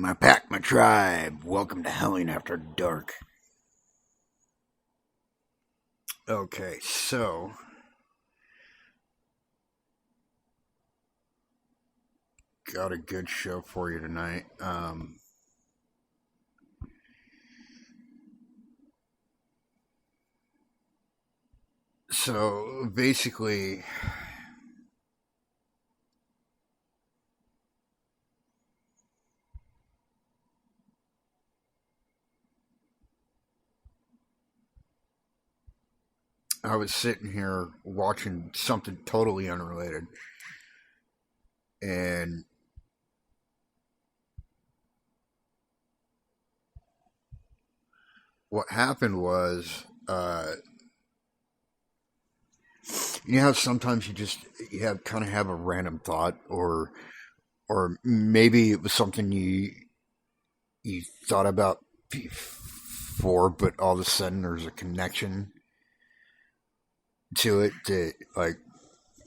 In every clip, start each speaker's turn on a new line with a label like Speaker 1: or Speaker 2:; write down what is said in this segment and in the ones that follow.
Speaker 1: my pack, my tribe. Welcome to Helling After Dark. Okay, so got a good show for you tonight. So basically, I was sitting here watching something totally unrelated, and what happened was, you know how sometimes you have kind of have a random thought, or maybe it was something you thought about before, but all of a sudden there's a connection to it that like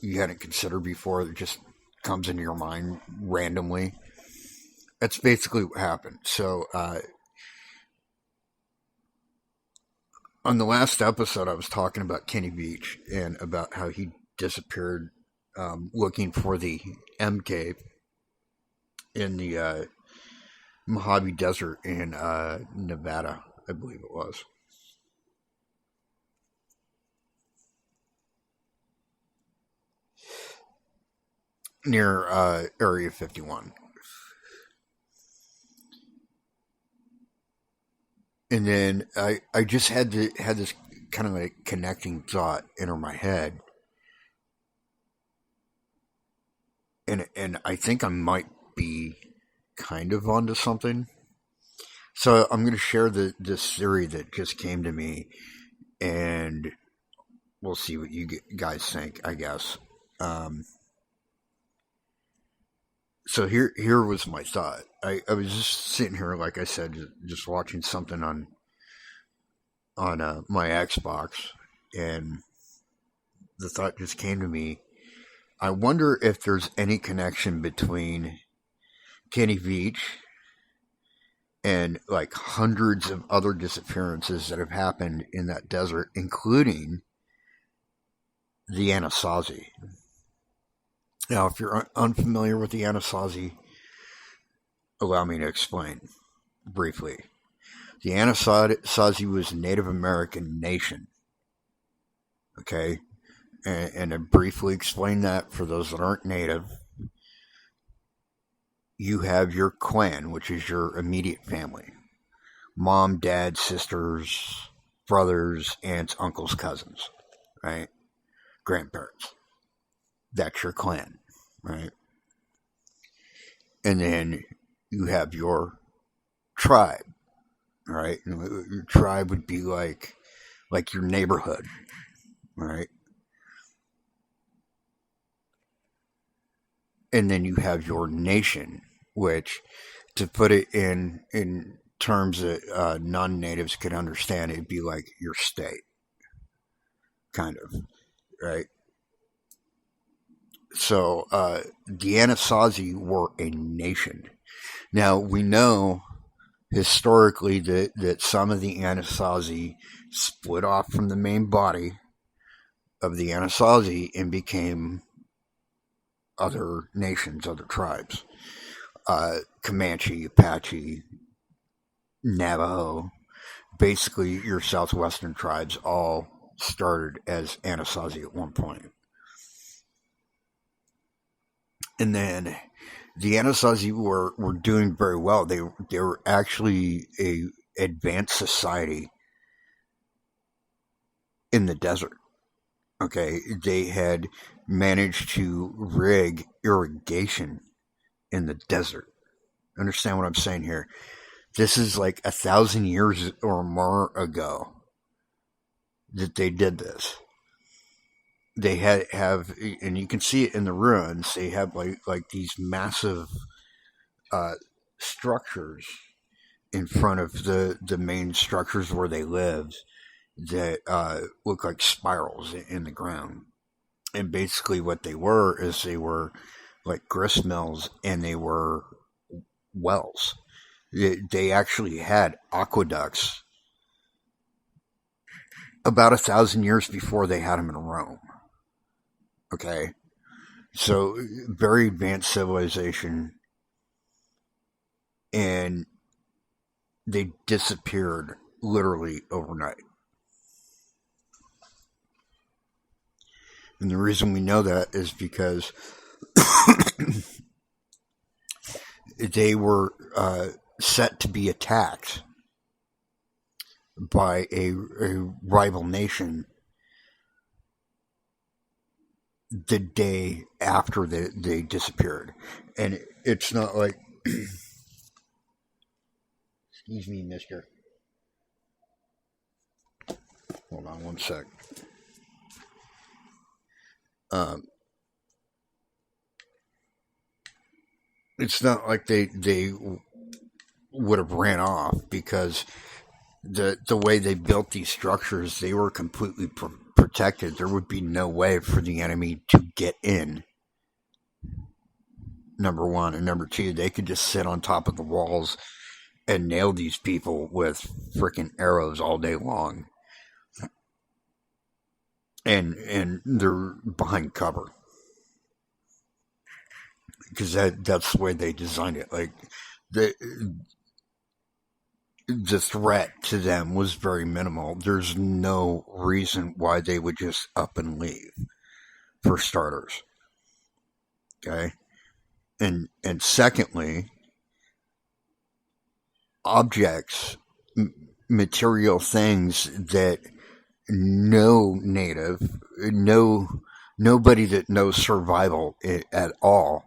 Speaker 1: you hadn't considered before that just comes into your mind randomly. That's basically what happened. So on the last episode, I was talking about Kenny Beach and about how he disappeared looking for the MK in the Mojave Desert in Nevada, I believe it was. Near Area 51. And then I just had this kind of like connecting thought enter my head, and I think I might be kind of onto something. So I'm going to share this theory that just came to me, and we'll see what you guys think. I guess. So here was my thought. I was just sitting here, like I said, just watching something on my Xbox, and the thought just came to me. I wonder if there's any connection between Kenny Beach and like hundreds of other disappearances that have happened in that desert, including the Anasazi. Now, if you're unfamiliar with the Anasazi, allow me to explain briefly. The Anasazi was a Native American nation. Okay? And to briefly explain that for those that aren't Native, you have your clan, which is your immediate family: mom, dad, sisters, brothers, aunts, uncles, cousins, right? Grandparents. That's your clan, right? And then you have your tribe, right? Your tribe would be like your neighborhood, right? And then you have your nation, which, to put it in terms that non-natives could understand, it'd be like your state, kind of, right? So the Anasazi were a nation. Now we know historically that some of the Anasazi split off from the main body of the Anasazi and became other nations, other tribes. Comanche, Apache, Navajo, basically your southwestern tribes all started as Anasazi at one point. And then the Anasazi were doing very well. They were actually a advanced society in the desert. Okay, they had managed to rig irrigation in the desert. Understand what I'm saying here? This is like 1,000 years or more ago that they did this. They have, and you can see it in the ruins. They have like these massive structures in front of the main structures where they lived that look like spirals in the ground. And basically, what they were is they were like grist mills, and they were wells. They actually had aqueducts about 1,000 years before they had them in Rome. Okay, so very advanced civilization, and they disappeared literally overnight. And the reason we know that is because they were set to be attacked by a rival nation the day after they disappeared. And it's not like, excuse me, mister. Hold on one sec. Um, it's not like they would have ran off, because the way they built these structures, they were completely protected. There would be no way for the enemy to get in. Number one, and number two, they could just sit on top of the walls and nail these people with freaking arrows all day long, and they're behind cover, because that's the way they designed it. Like the the threat to them was very minimal. There's no reason why they would just up and leave, for starters. Okay, and secondly, objects, material things that no native, nobody that knows survival at all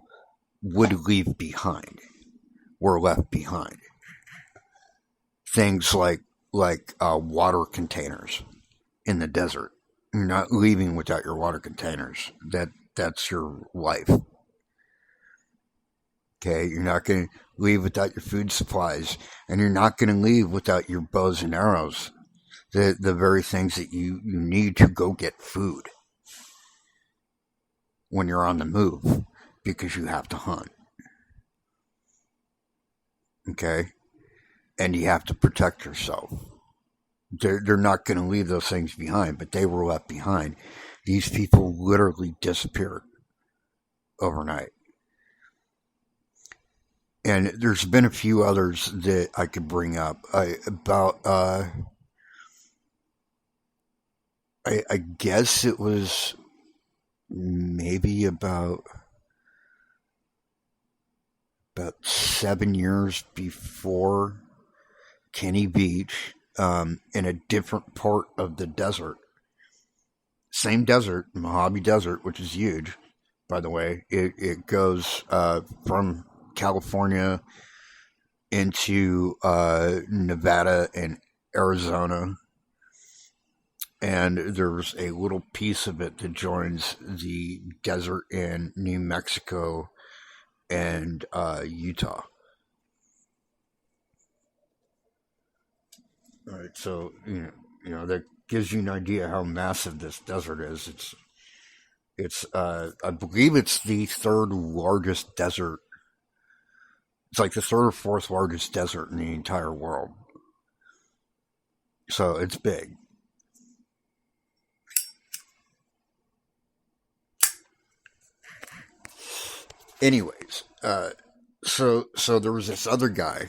Speaker 1: would leave behind, were left behind. Things like water containers in the desert. You're not leaving without your water containers. That's your life. Okay, you're not going to leave without your food supplies, and you're not going to leave without your bows and arrows. The very things that you need to go get food when you're on the move, because you have to hunt. Okay, and you have to protect yourself. They're not going to leave those things behind, but they were left behind. These people literally disappeared overnight. And there's been a few others that I could bring up about. I guess it was maybe about 7 years before Kenny Beach, in a different part of the desert. Same desert, Mojave Desert, which is huge, by the way. It goes from California into Nevada and Arizona. And there's a little piece of it that joins the desert in New Mexico and Utah. All right, so that gives you an idea how massive this desert is. It's I believe it's the third largest desert. It's like the third or fourth largest desert in the entire world. So it's big. Anyways, so there was this other guy.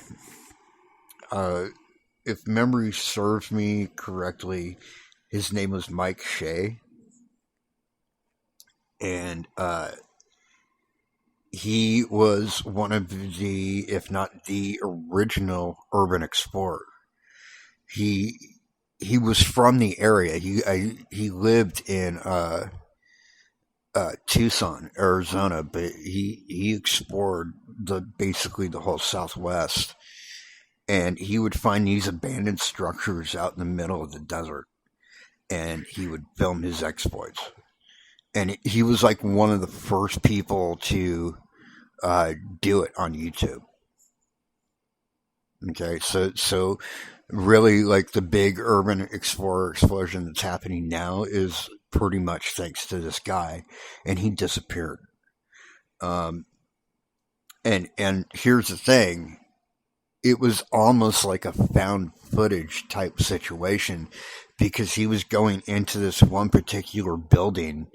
Speaker 1: If memory serves me correctly, his name was Mike Shea, and he was one of the, if not the original urban explorer. He was from the area. He lived in Tucson, Arizona, but he explored basically the whole Southwest, and he would find these abandoned structures out in the middle of the desert, and he would film his exploits. And he was like one of the first people to do it on YouTube. Okay, so really, like, the big urban explorer explosion that's happening now is pretty much thanks to this guy, and he disappeared. Um, and here's the thing: it was almost like a found footage type situation because he was going into this one particular building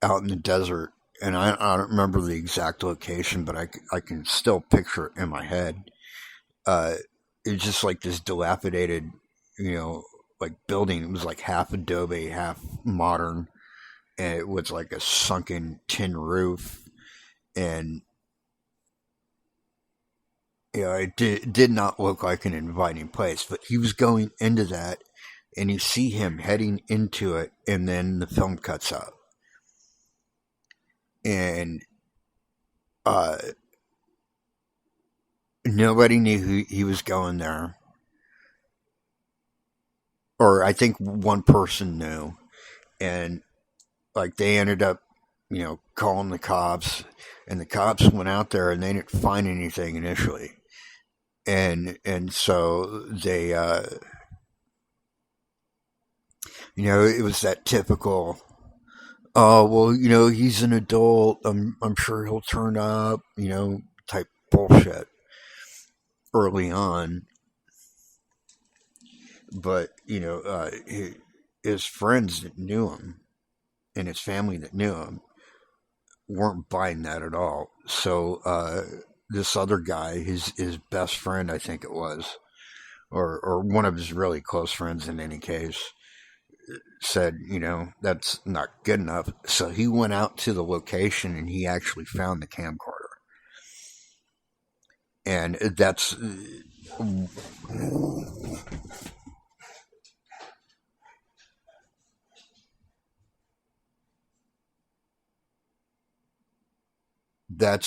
Speaker 1: out in the desert. And I don't remember the exact location, but I can still picture it in my head. Uh, it's just like this dilapidated, you know, like building. It was like half adobe, half modern, and it was like a sunken tin roof. And you know, it did not look like an inviting place. But he was going into that, and you see him heading into it, and then the film cuts out, and uh, nobody knew he was going there, or I think one person knew, and like they ended up, you know, calling the cops, and the cops went out there and they didn't find anything initially, and so they, you know, it was that typical. Oh well, you know, he's an adult. I'm sure he'll turn up. You know, type bullshit early on. But you know, his friends that knew him and his family that knew him weren't buying that at all. So this other guy, his best friend, I think it was, or one of his really close friends in any case, said, you know, that's not good enough. So he went out to the location and he actually found the camcorder. And that's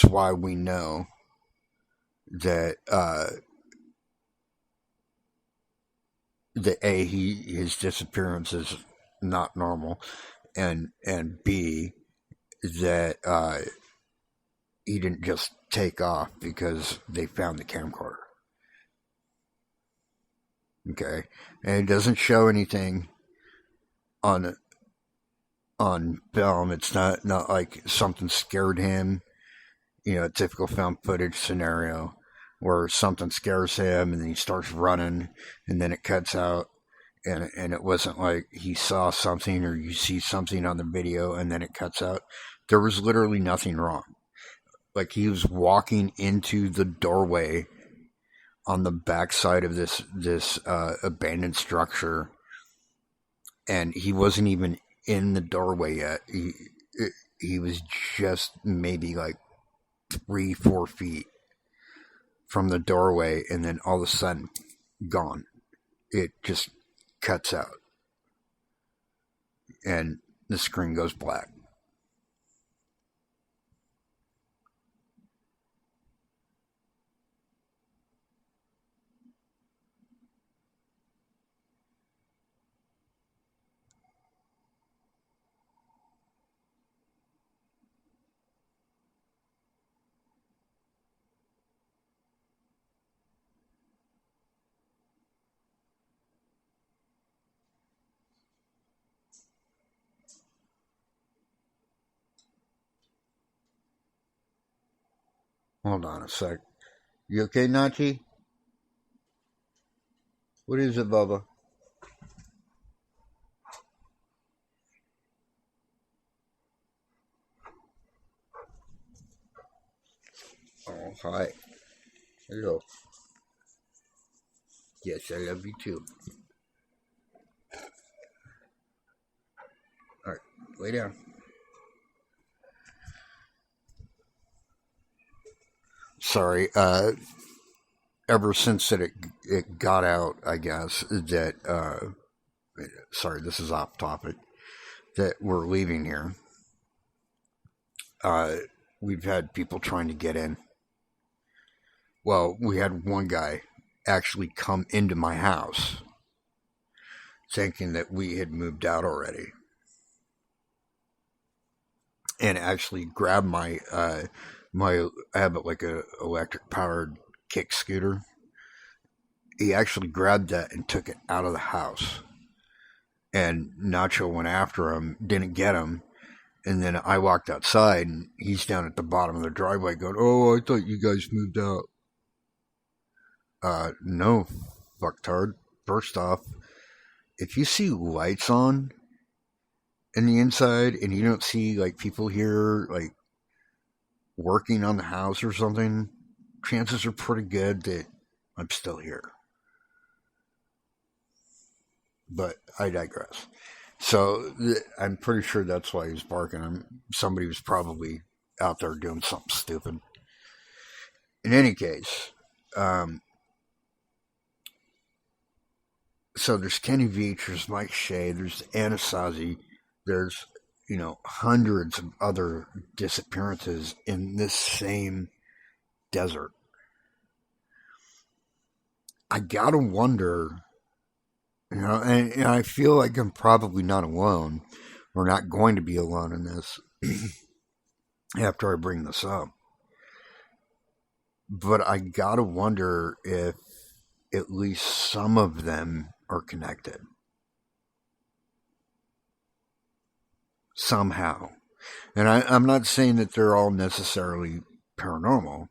Speaker 1: why we know that his disappearance is not normal, and B, that he didn't just take off because they found the camcorder. Okay, and it doesn't show anything on on film. It's not like something scared him. You know, a typical found footage scenario where something scares him and then he starts running, and then it cuts out. And it wasn't like he saw something or you see something on the video and then it cuts out. There was literally nothing wrong. Like he was walking into the doorway on the backside of this abandoned structure, and he wasn't even in the doorway yet. He was just maybe like 3-4 feet from the doorway, and then all of a sudden, gone. It just cuts out, and the screen goes black. Hold on a sec. You okay, Nachi? What is it, Bubba? Oh, hi. Hello. Yes, I love you too. All right, lay down. Sorry. Ever since it got out, I guess that. Sorry, this is off topic. That we're leaving here. Uh, we've had people trying to get in. Well, we had one guy actually come into my house thinking that we had moved out already, and actually grabbed my I have like a electric powered kick scooter. He actually grabbed that and took it out of the house. And Nacho went after him, didn't get him, and then I walked outside and he's down at the bottom of the driveway going, "Oh, I thought you guys moved out." No, fucktard. First off, if you see lights on in the inside and you don't see like people here like working on the house or something, chances are pretty good that I'm still here. But I digress. So I'm pretty sure that's why he was barking. Somebody was probably out there doing something stupid. In any case, um, so there's Kenny Veach, there's Mike Shea, there's Anasazi, there's hundreds of other disappearances in this same desert. I gotta wonder, and I feel like I'm probably not alone. We're not going to be alone in this after I bring this up. But I gotta wonder if at least some of them are connected somehow. And I'm not saying that they're all necessarily paranormal,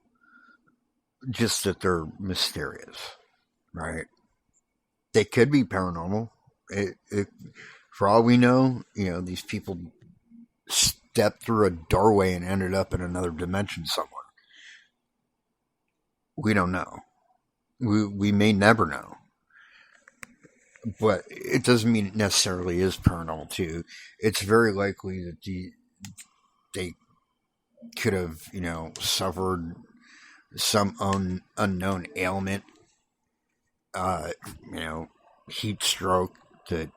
Speaker 1: just that they're mysterious, right? They could be paranormal. For all we know, these people stepped through a doorway and ended up in another dimension somewhere. We don't know. We may never know. But it doesn't mean it necessarily is paranormal, too. It's very likely that they could have, suffered some unknown ailment, uh, heat stroke that,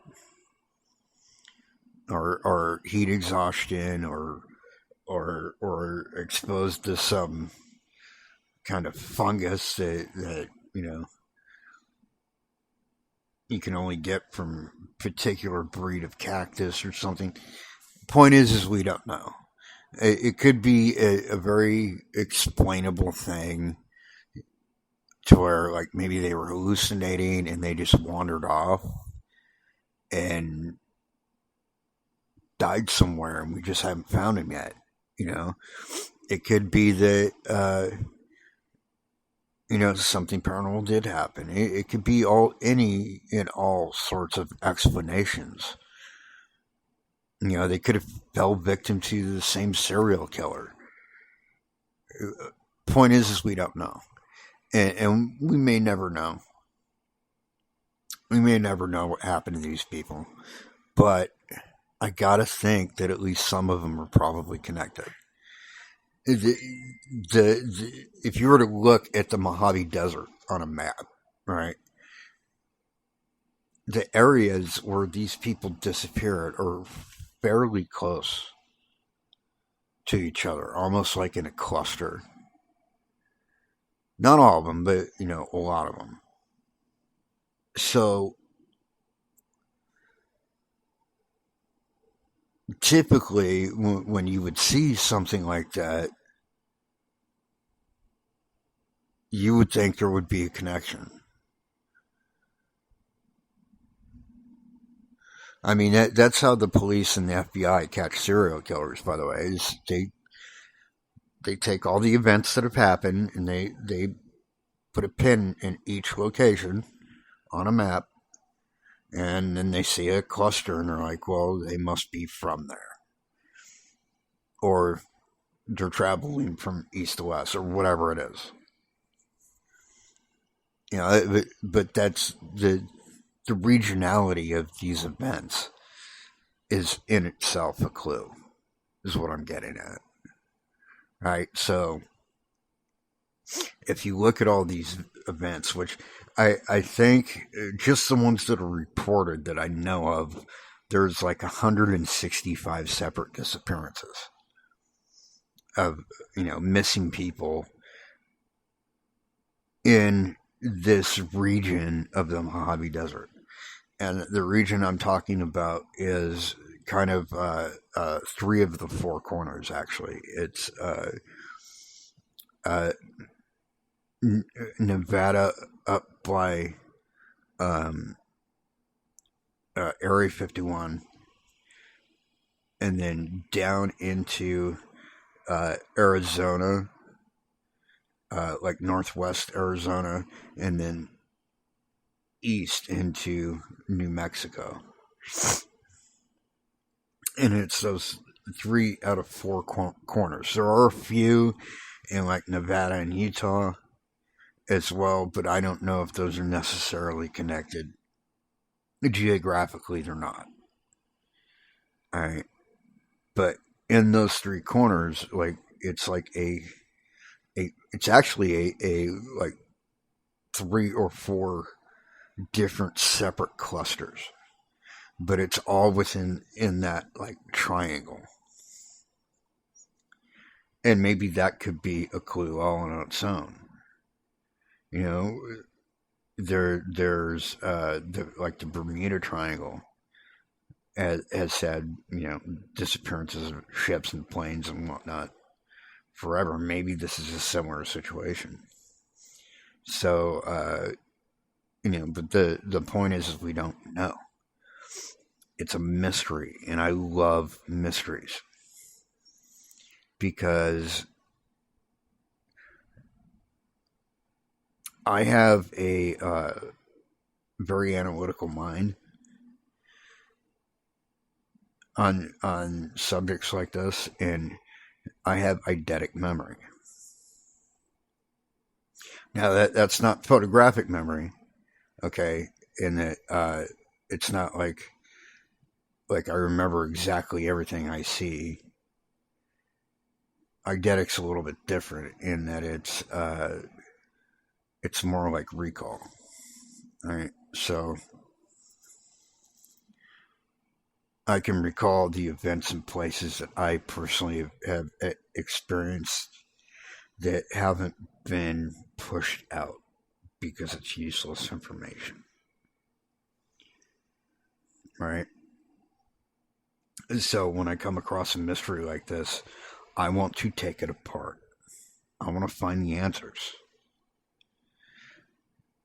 Speaker 1: or heat exhaustion, or exposed to some kind of fungus that you can only get from a particular breed of cactus or something. Point is we don't know. It could be a very explainable thing to where like maybe they were hallucinating and they just wandered off and died somewhere and we just haven't found him yet. It could be that something paranormal did happen. It could be any and all sorts of explanations. They could have fell victim to the same serial killer. Point is we don't know, and we may never know. We may never know what happened to these people, but I gotta think that at least some of them are probably connected. If you were to look at the Mojave Desert on a map, right, the areas where these people disappeared are fairly close to each other, almost like in a cluster. Not all of them, but a lot of them. So typically, when you would see something like that, you would think there would be a connection. I mean, that's how the police and the FBI catch serial killers. By the way, is they take all the events that have happened and they put a pin in each location on a map, and then they see a cluster and they're like, well, they must be from there, or they're traveling from east to west, or whatever it is. But that's the regionality of these events is in itself a clue, is what I'm getting at. Right? So if you look at all these events, which I think just the ones that are reported that I know of, there's like 165 separate disappearances of, missing people in this region of the Mojave Desert. And the region I'm talking about is kind of three of the four corners, actually. It's uh, Nevada up by um, Area 51, and then down into Arizona, like northwest Arizona, and then east into New Mexico. And it's those 3 out of 4 corners. There are a few in like Nevada and Utah as well, but I don't know if those are necessarily connected geographically. They're not. All right, but in those 3 corners, like it's like it's actually a like 3 or 4 different separate clusters, but it's all within in that like triangle. And maybe that could be a clue all on its own. You know, there's like the Bermuda Triangle has had disappearances of ships and planes and whatnot forever. Maybe this is a similar situation. So but the point is we don't know. It's a mystery, and I love mysteries because I have a very analytical mind on subjects like this, and I have eidetic memory. Now that's not photographic memory, okay? In that it's not like I remember exactly everything I see. Eidetic's a little bit different in that it's more like recall. All right, so I can recall the events and places that I personally have experienced that haven't been pushed out because it's useless information. Right? So when I come across a mystery like this, I want to take it apart. I want to find the answers.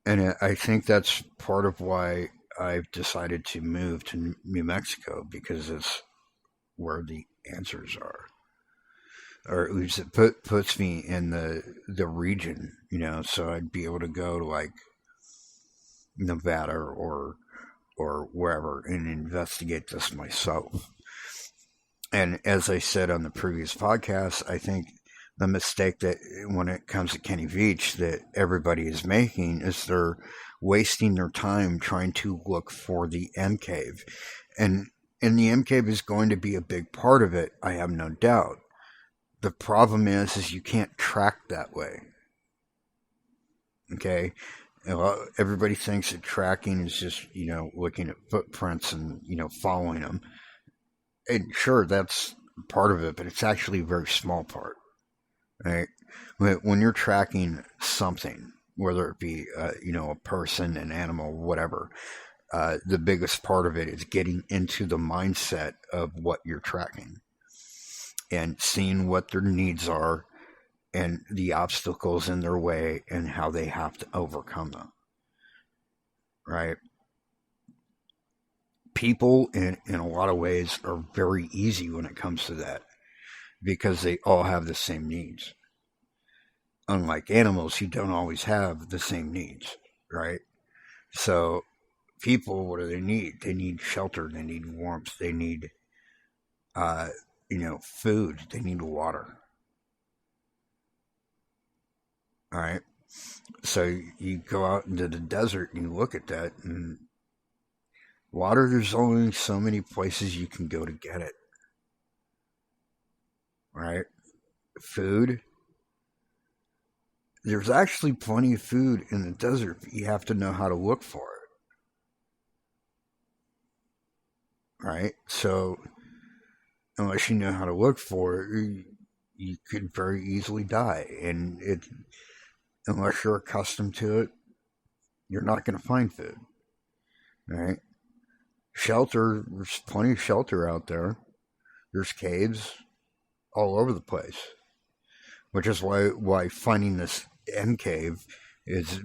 Speaker 1: And I think that's part of why I've decided to move to New Mexico, because it's where the answers are. Or at least it puts me in the region, so I'd be able to go to like Nevada or wherever and investigate this myself. And as I said on the previous podcast, I think the mistake that when it comes to Kenny Beach that everybody is making is they're wasting their time trying to look for the M cave. And the M cave is going to be a big part of it, I have no doubt. The problem is you can't track that way. Okay? Everybody thinks that tracking is just, looking at footprints and, following them. And sure, that's part of it, but it's actually a very small part. Right? When you're tracking something, whether it be, a person, an animal, whatever, the biggest part of it is getting into the mindset of what you're tracking and seeing what their needs are and the obstacles in their way and how they have to overcome them. Right? People, in a lot of ways, are very easy when it comes to that because they all have the same needs. Unlike animals who don't always have the same needs, right? So people, what do they need? They need shelter, they need warmth, they need food, they need water. All right. So you go out into the desert and you look at that, and water, there's only so many places you can go to get it. Right? Food, there's actually plenty of food in the desert, but you have to know how to look for it. Right? So unless you know how to look for it, you could very easily die. And unless you're accustomed to it, you're not going to find food. Right? Shelter, there's plenty of shelter out there. There's caves all over the place, which is why finding this M cave is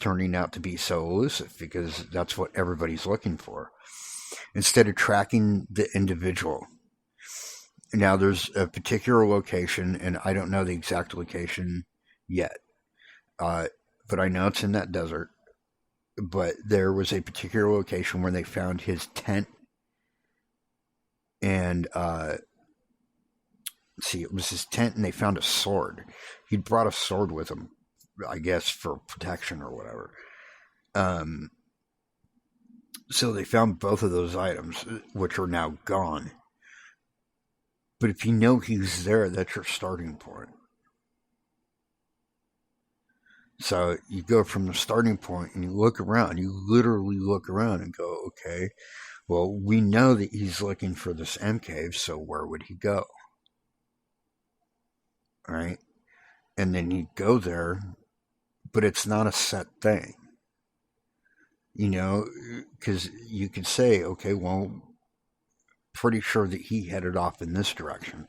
Speaker 1: turning out to be so elusive, because that's what everybody's looking for instead of tracking the individual. Now there's a particular location, and I don't know the exact location yet, Uh, but I know it's in that desert. But there was a particular location where they found his tent, and see, it was his tent, and they found a sword. He'd brought a sword with him, I guess, for protection or whatever. Um, so they found both of those items, which are now gone. But if you know he's there, that's your starting point. So you go from the starting point and you look around. You literally look around and go, okay, well, we know that he's looking for this M cave, so where would he go? Right? And then you go there, but it's not a set thing. You know, because you could say, okay, well, pretty sure that he headed off in this direction.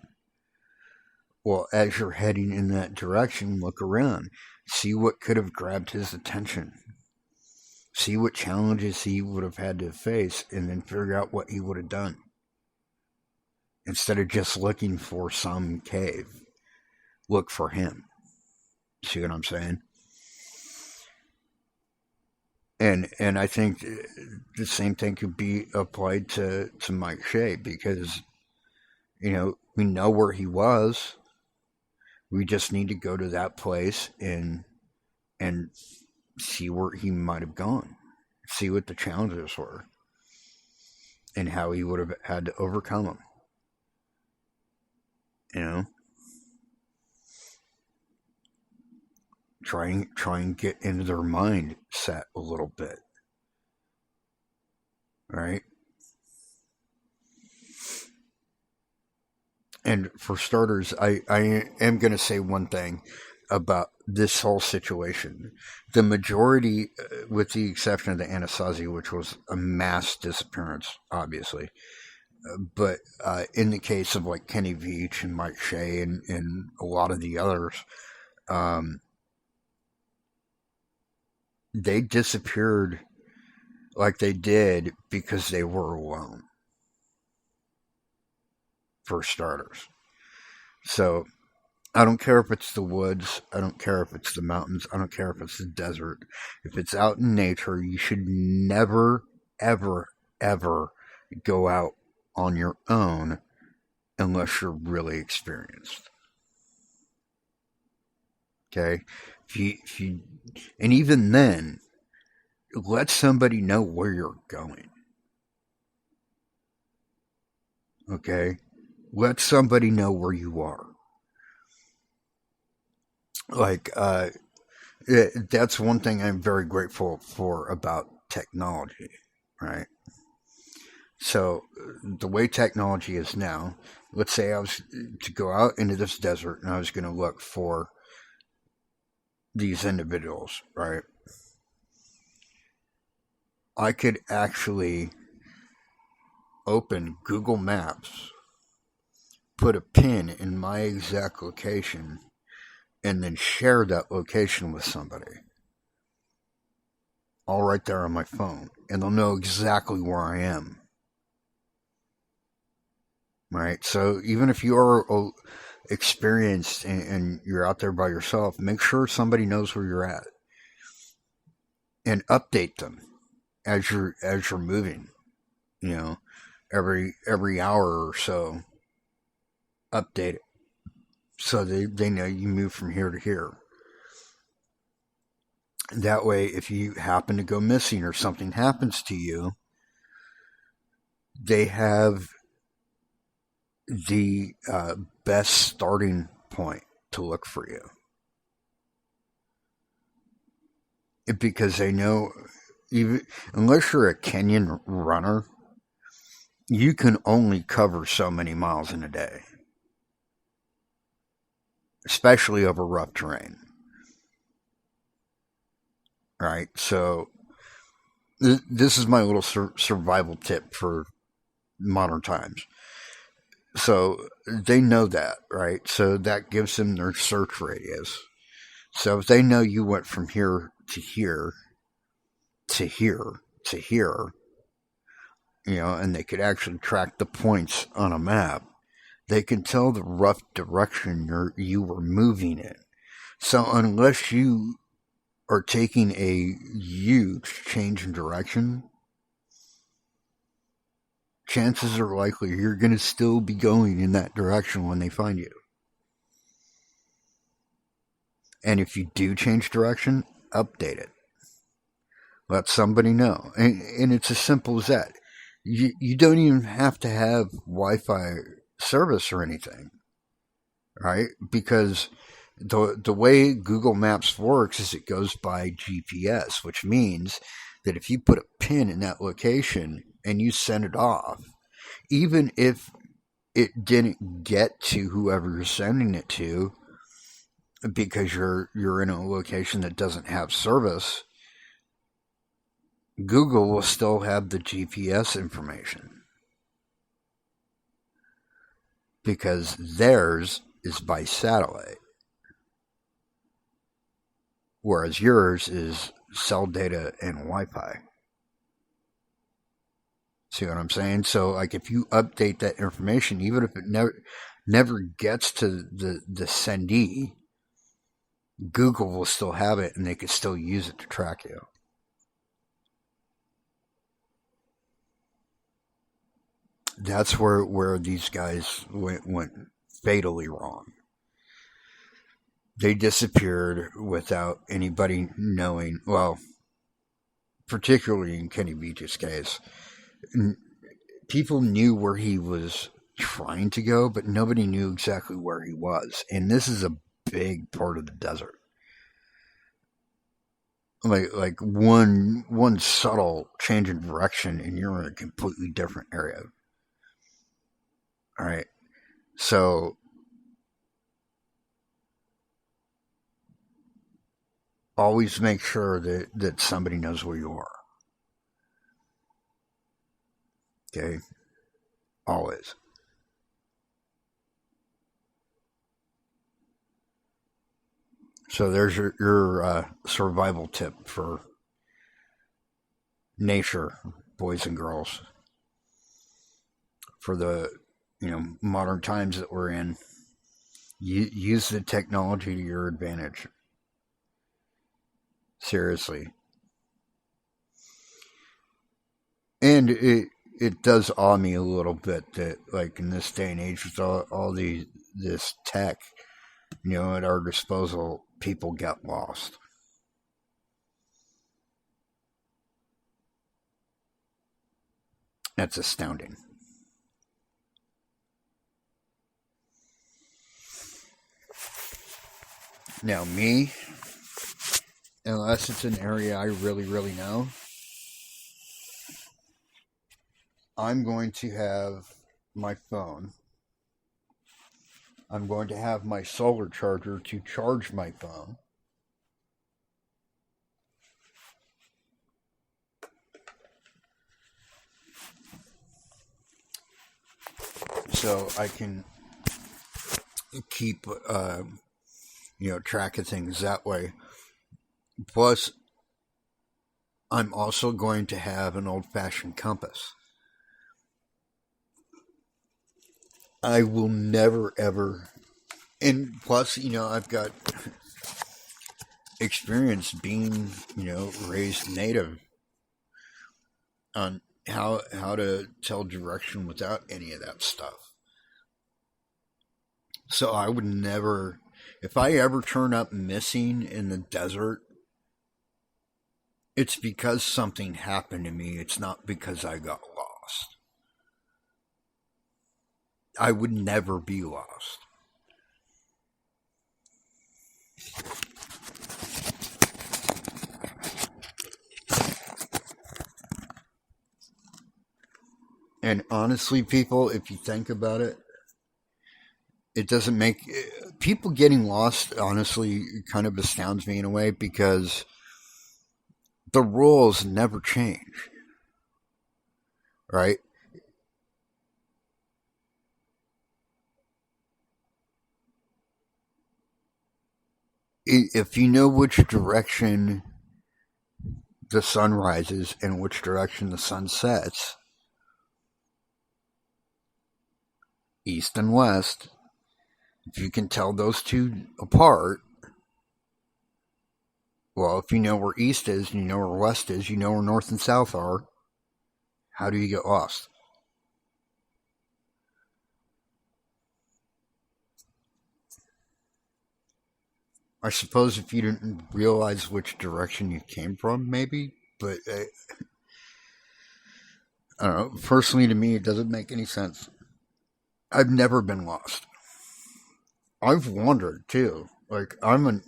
Speaker 1: Well, as you're heading in that direction, look around. See what could have grabbed his attention. See what challenges he would have had to face, and then figure out what he would have done. Instead of just looking for some cave, look for him. See what I'm saying? And I think the same thing could be applied to Mike Shea, because we know where he was. We just need to go to that place and see where he might have gone, see what the challenges were, and how he would have had to overcome them. You know, try and get into their mindset a little bit, right? And for starters, I am going to say one thing about this whole situation. The majority, with the exception of the Anasazi, which was a mass disappearance, obviously, but in the case of like Kenny Veach and Mike Shea and a lot of the others, um, they disappeared like they did because they were alone, for starters. So I don't care if it's the woods. I don't care if it's the mountains. I don't care if it's the desert. If it's out in nature, you should never, ever, ever go out on your own unless you're really experienced. Okay? And even then, let somebody know where you're going. Okay? Let somebody know where you are. Like, that's one thing I'm very grateful for about technology, right? So, the way technology is now, let's say I was to go out into this desert and I was going to look for these individuals, right? I could actually open Google Maps, put a pin in my exact location, and then share that location with somebody. All right there on my phone. And they'll know exactly where I am. Right? So even if you are experienced and you're out there by yourself, make sure somebody knows where you're at. And update them as you're moving. Every hour or so. Update it. So they know you move from here to here. That way, if you happen to go missing or something happens to you, they have the best starting point to look for you. Because they know, even unless you're a Kenyan runner, you can only cover so many miles in a day. Especially over rough terrain. Right? So, this is my little survival tip for modern times. So, they know that, right? So, that gives them their search radius. So, if they know you went from here to here to here to here, and they could actually track the points on a map, they can tell the rough direction you were moving in. So unless you are taking a huge change in direction, chances are likely you're going to still be going in that direction when they find you. And if you do change direction, update it. Let somebody know. And it's as simple as that. You don't even have to have Wi-Fi service or anything, right? Because the way Google Maps works is it goes by GPS, which means that if you put a pin in that location and you send it off, even if it didn't get to whoever you're sending it to because you're in a location that doesn't have service, Google will still have the GPS information because theirs is by satellite, whereas yours is cell data and Wi-Fi. See what I'm saying? So, like, if you update that information, even if it never gets to the sendee, Google will still have it, and they can still use it to track you. That's where these guys went fatally wrong. They disappeared without anybody knowing. Well, particularly in Kenny Beach's case, people knew where he was trying to go, but nobody knew exactly where he was. And this is a big part of the desert. Like one subtle change in direction, and you're in a completely different area. All right, so always make sure that somebody knows where you are. Okay, always. So there's your survival tip for nature, boys and girls, for the modern times that we're in. Use the technology to your advantage. Seriously, and it does awe me a little bit that, like, in this day and age with all this tech, at our disposal, people get lost. That's astounding. Now, me, unless it's an area I really, really know, I'm going to have my phone. I'm going to have my solar charger to charge my phone. So I can keep, track of things that way. Plus, I'm also going to have an old-fashioned compass. I will never, ever, and plus, I've got experience being, raised native on how to tell direction without any of that stuff. So I would never, if I ever turn up missing in the desert, it's because something happened to me. It's not because I got lost. I would never be lost. And honestly, people, if you think about it, it doesn't make people getting lost, honestly, kind of astounds me in a way, because the rules never change, right? If you know which direction the sun rises and which direction the sun sets, east and west, if you can tell those two apart, Well, if you know where east is, and you know where west is, you know where north and south are, how do you get lost? I suppose if you didn't realize which direction you came from, maybe, but I don't know. Personally, to me, it doesn't make any sense. I've never been lost. I've wandered too. Like I'm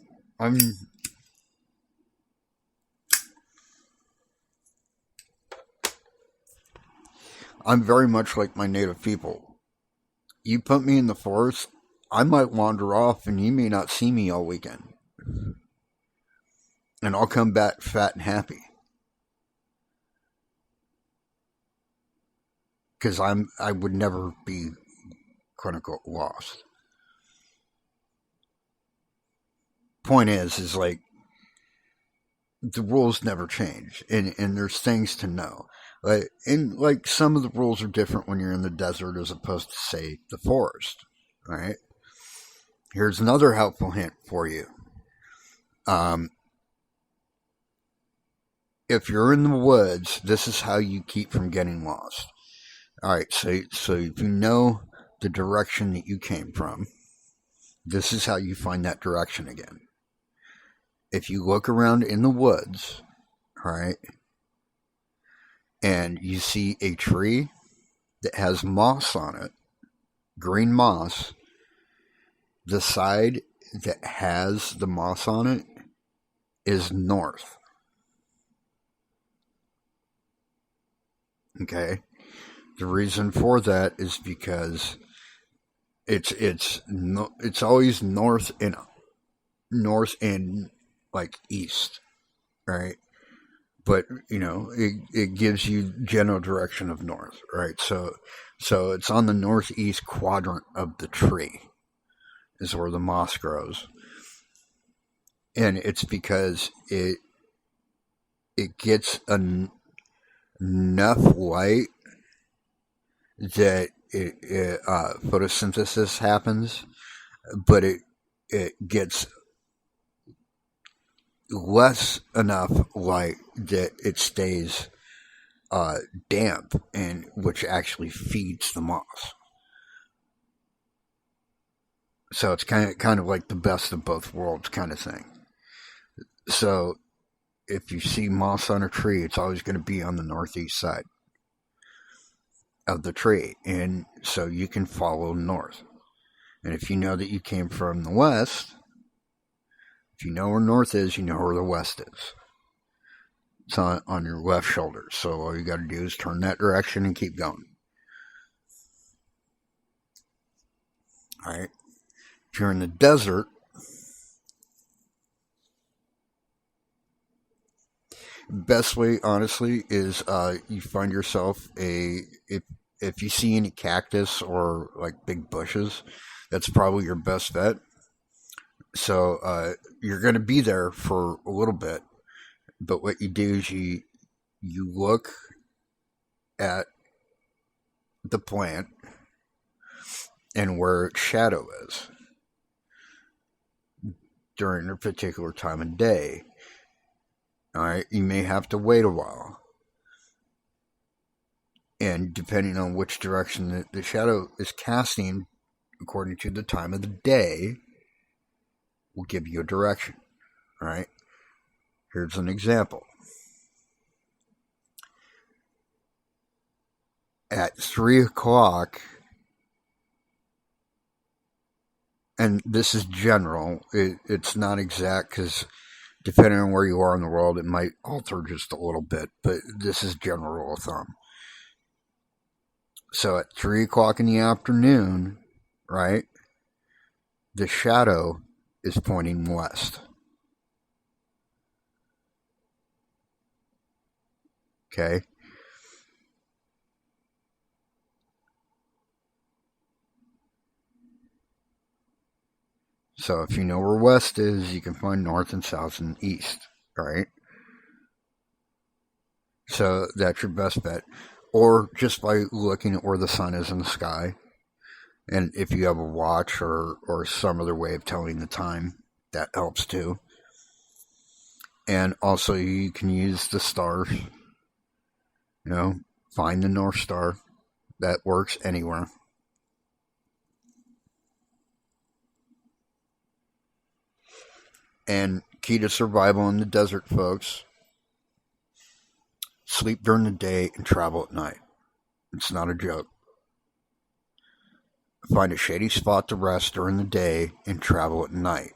Speaker 1: I'm very much like my native people. You put me in the forest, I might wander off, and you may not see me all weekend, and I'll come back fat and happy because I would never be quote unquote lost. Point is like the rules never change, and there's things to know. Like some of the rules are different when you're in the desert as opposed to say the forest. All right. Here's another helpful hint for you. Um, if you're in the woods, this is how you keep from getting lost. All right. So if you know the direction that you came from, this is how you find that direction again. If you look around in the woods, all right, and you see a tree that has moss on it, green moss, the side that has the moss on it is north. Okay? The reason for that is because it's always north and like east, right? But it gives you general direction of north, right? So it's on the northeast quadrant of the tree is where the moss grows, and it's because it gets enough light that photosynthesis happens, but it gets less enough light that it stays damp, and which actually feeds the moss. So it's kind of like the best of both worlds kind of thing. So if you see moss on a tree, it's always going to be on the northeast side of the tree, and so you can follow north. And if you know that you came from the west, if you know where north is, you know where the west is. It's on your left shoulder. So all you got to do is turn that direction and keep going. All right. If you're in the desert, best way, honestly, is you find yourself if you see any cactus or like big bushes, that's probably your best bet. So you're going to be there for a little bit, but what you do is you look at the plant and where its shadow is during a particular time of day. All right, you may have to wait a while, and depending on which direction the shadow is casting, according to the time of the day, will give you a direction. All right, here's an example. At 3 o'clock, and this is general, it's not exact because depending on where you are in the world, it might alter just a little bit, but this is general rule of thumb. So at 3 o'clock in the afternoon, right, the shadow is pointing west. Okay? So if you know where west is, you can find north and south and east, right? So that's your best bet. Or just by looking at where the sun is in the sky. And if you have a watch or some other way of telling the time, that helps too. And also, you can use the stars. Find the North Star. That works anywhere. And key to survival in the desert, folks: sleep during the day and travel at night. It's not a joke. Find a shady spot to rest during the day and travel at night.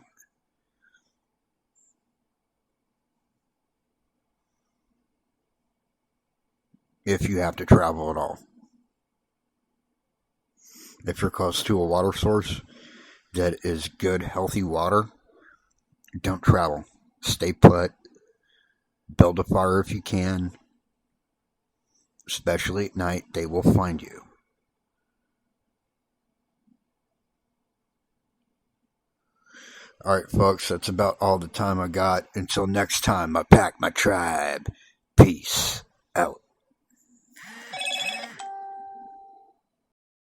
Speaker 1: If you have to travel at all. If you're close to a water source that is good, healthy water, don't travel. Stay put. Build a fire if you can. Especially at night, they will find you. Alright, folks, that's about all the time I got. Until next time, I pack my tribe. Peace out.